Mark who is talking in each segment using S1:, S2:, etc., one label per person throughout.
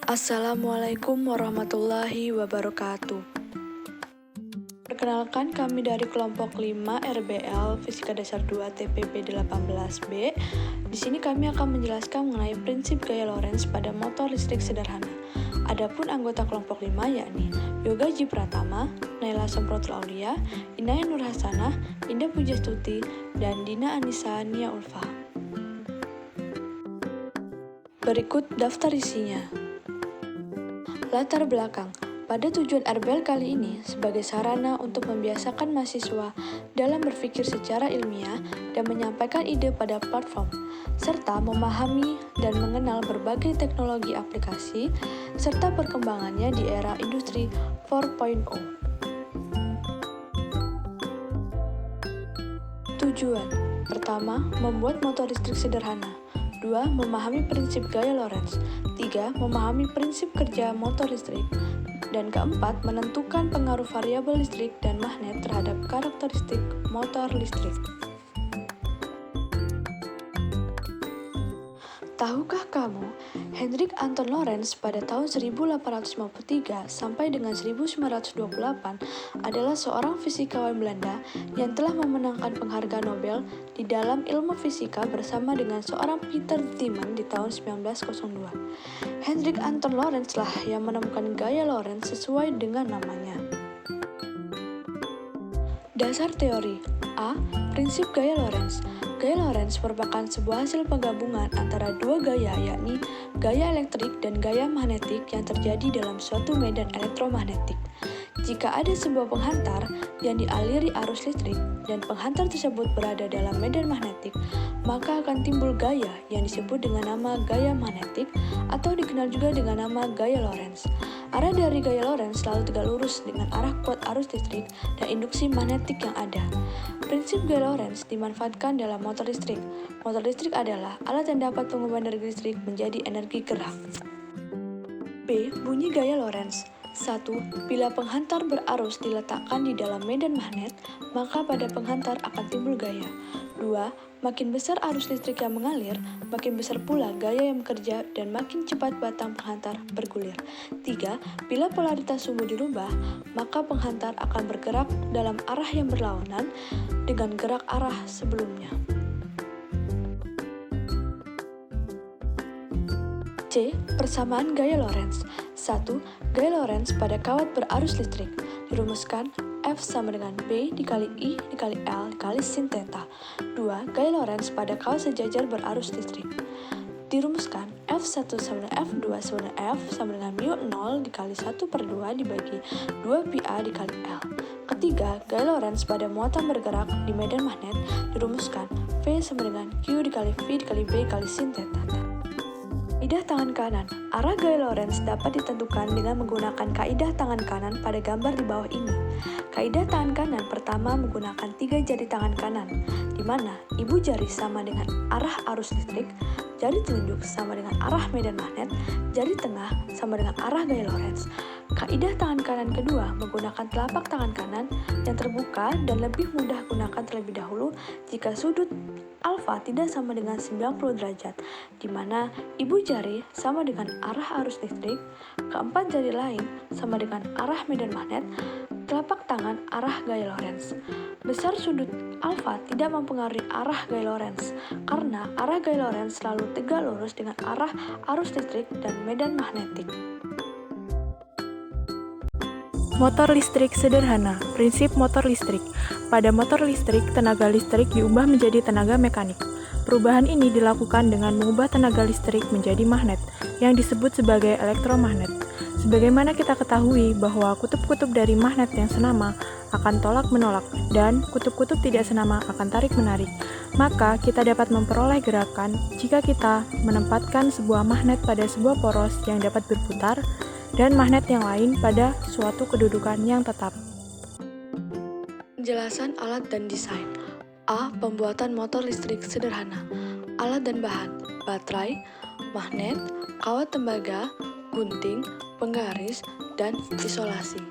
S1: Assalamualaikum warahmatullahi wabarakatuh. Perkenalkan, kami dari kelompok 5 RBL Fisika Dasar 2 TPB 18B. Di sini kami akan menjelaskan mengenai prinsip gaya Lorentz pada motor listrik sederhana. Adapun anggota kelompok 5 yakni Yoga Ji Pratama, Naila Semprotul Aulia, Inaya Nur Hasanah, Indah Pujastuti, dan Dina Anissa Nia Ulfa. Berikut daftar isinya. Latar belakang. Pada tujuan RBL kali ini sebagai sarana untuk membiasakan mahasiswa dalam berpikir secara ilmiah dan menyampaikan ide pada platform, serta memahami dan mengenal berbagai teknologi aplikasi, serta perkembangannya di era industri 4.0. Tujuan. Pertama, membuat motor listrik sederhana. 2. Memahami prinsip gaya Lorentz. 3. Memahami prinsip kerja motor listrik. Dan keempat, menentukan pengaruh variabel listrik dan magnet terhadap karakteristik motor listrik. Tahukah kamu, Hendrik Anton Lorentz pada tahun 1853 sampai dengan 1928 adalah seorang fisikawan Belanda yang telah memenangkan penghargaan Nobel di dalam ilmu fisika bersama dengan seorang Peter Timman di tahun 1902. Hendrik Anton Lorentz lah yang menemukan gaya Lorentz sesuai dengan namanya. Dasar teori. A. Prinsip gaya Lorentz. Gaya Lorentz merupakan sebuah hasil penggabungan antara dua gaya, yakni gaya elektrik dan gaya magnetik yang terjadi dalam suatu medan elektromagnetik. Jika ada sebuah penghantar yang dialiri arus listrik dan penghantar tersebut berada dalam medan magnetik, maka akan timbul gaya yang disebut dengan nama gaya magnetik atau dikenal juga dengan nama gaya Lorentz. Arah dari gaya Lorentz selalu tegak lurus dengan arah kuat arus listrik dan induksi magnetik yang ada. Prinsip gaya Lorentz dimanfaatkan dalam motor listrik. Motor listrik adalah alat yang dapat mengubah energi listrik menjadi energi gerak. B. Bunyi gaya Lorentz. 1. Bila penghantar berarus diletakkan di dalam medan magnet, maka pada penghantar akan timbul gaya. 2. Makin besar arus listrik yang mengalir, makin besar pula gaya yang bekerja dan makin cepat batang penghantar bergulir. 3. Bila polaritas sumbu dirubah, maka penghantar akan bergerak dalam arah yang berlawanan dengan gerak arah sebelumnya. C. Persamaan gaya Lorentz. 1. Gaya Lorentz pada kawat berarus listrik. Dirumuskan F sama dengan B dikali I dikali L dikali sin theta. 2. Gaya Lorentz pada kawat sejajar berarus listrik. Dirumuskan F1 sama dengan F2 sama dengan F sama dengan mu0 dikali 1/2 dibagi 2 pi A dikali L. Ketiga, gaya Lorentz pada muatan bergerak di medan magnet. Dirumuskan V sama dengan Q dikali V dikali B dikali sin theta. Kaidah tangan kanan. Arah gaya Lorentz dapat ditentukan dengan menggunakan kaidah tangan kanan pada gambar di bawah ini. Kaidah tangan kanan pertama menggunakan 3 jari tangan kanan, di mana ibu jari sama dengan arah arus listrik, jari telunjuk sama dengan arah medan magnet, jari tengah sama dengan arah gaya Lorentz. Kaidah tangan kanan kedua menggunakan telapak tangan kanan yang terbuka dan lebih mudah gunakan terlebih dahulu jika sudut alfa tidak sama dengan 90 derajat, di mana ibu jari sama dengan arah arus listrik, keempat jari lain sama dengan arah medan magnet, telapak tangan arah gaya Lorentz. Besar sudut alfa tidak mempengaruhi arah gaya Lorentz, karena arah gaya Lorentz selalu tegak lurus dengan arah arus listrik dan medan magnetik.
S2: Motor listrik sederhana. Prinsip motor listrik. Pada motor listrik, tenaga listrik diubah menjadi tenaga mekanik. Perubahan ini dilakukan dengan mengubah tenaga listrik menjadi magnet, yang disebut sebagai elektromagnet. Sebagaimana kita ketahui bahwa kutub-kutub dari magnet yang senama akan tolak-menolak, dan kutub-kutub tidak senama akan tarik-menarik, maka kita dapat memperoleh gerakan jika kita menempatkan sebuah magnet pada sebuah poros yang dapat berputar, dan magnet yang lain pada suatu kedudukan yang tetap.
S1: Penjelasan alat dan desain. A. Pembuatan motor listrik sederhana. Alat dan bahan: baterai, magnet, kawat tembaga, gunting, penggaris, dan isolasi.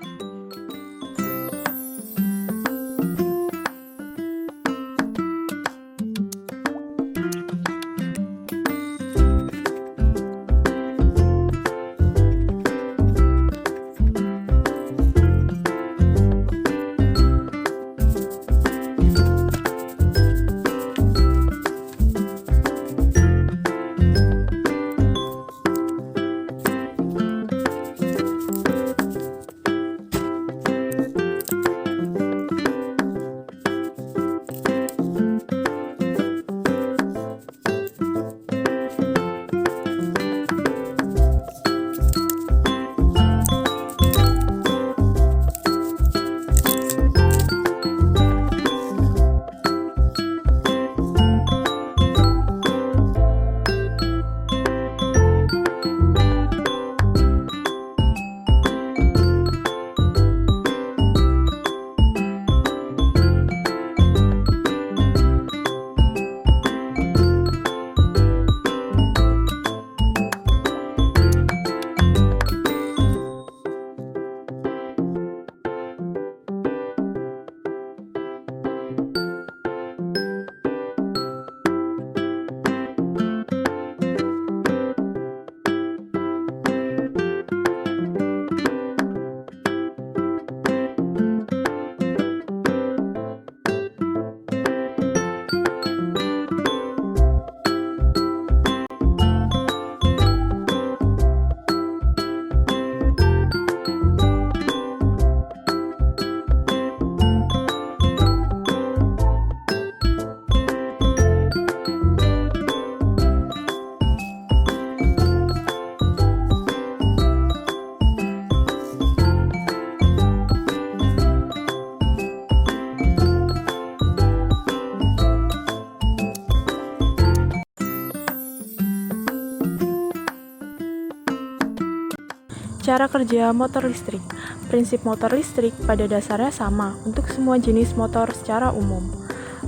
S2: Cara kerja motor listrik. Prinsip motor listrik pada dasarnya sama untuk semua jenis motor secara umum.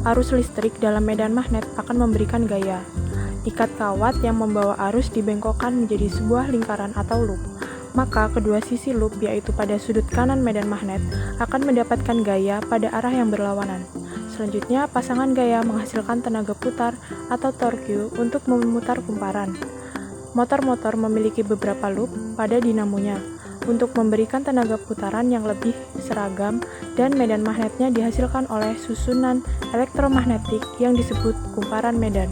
S2: Arus listrik dalam medan magnet akan memberikan gaya. Ikat kawat yang membawa arus dibengkokkan menjadi sebuah lingkaran atau loop. Maka kedua sisi loop, yaitu pada sudut kanan medan magnet, akan mendapatkan gaya pada arah yang berlawanan. Selanjutnya, pasangan gaya menghasilkan tenaga putar atau torque untuk memutar kumparan. Motor-motor memiliki beberapa loop pada dinamonya untuk memberikan tenaga putaran yang lebih seragam, dan medan magnetnya dihasilkan oleh susunan elektromagnetik yang disebut kumparan medan.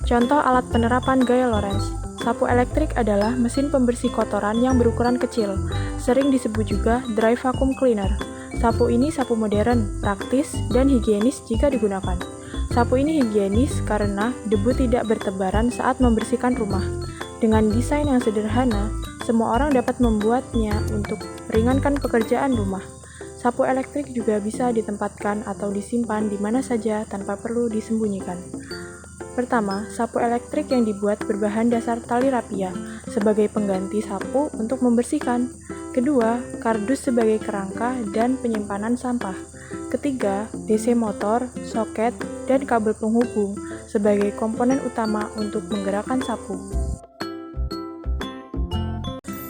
S2: Contoh alat penerapan gaya Lorentz. Sapu elektrik adalah mesin pembersih kotoran yang berukuran kecil, sering disebut juga dry vacuum cleaner. Sapu ini sapu modern, praktis, dan higienis jika digunakan. Sapu ini higienis karena debu tidak bertebaran saat membersihkan rumah. Dengan desain yang sederhana, semua orang dapat membuatnya untuk meringankan pekerjaan rumah. Sapu elektrik juga bisa ditempatkan atau disimpan di mana saja tanpa perlu disembunyikan. Pertama, sapu elektrik yang dibuat berbahan dasar tali rapia sebagai pengganti sapu untuk membersihkan. Kedua, kardus sebagai kerangka dan penyimpanan sampah. Ketiga, DC motor, soket, dan kabel penghubung sebagai komponen utama untuk menggerakkan sapu.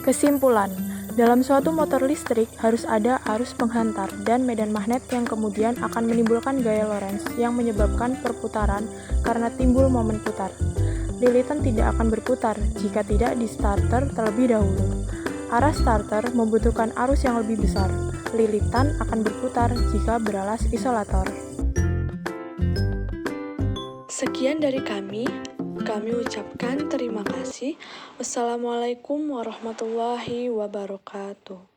S2: Kesimpulan, dalam suatu motor listrik harus ada arus penghantar dan medan magnet yang kemudian akan menimbulkan gaya Lorentz yang menyebabkan perputaran karena timbul momen putar. Lilitan tidak akan berputar jika tidak di starter terlebih dahulu. Arah starter membutuhkan arus yang lebih besar. Lilitan akan berputar jika beralas isolator.
S1: Sekian dari kami ucapkan terima kasih. Wassalamualaikum warahmatullahi wabarakatuh.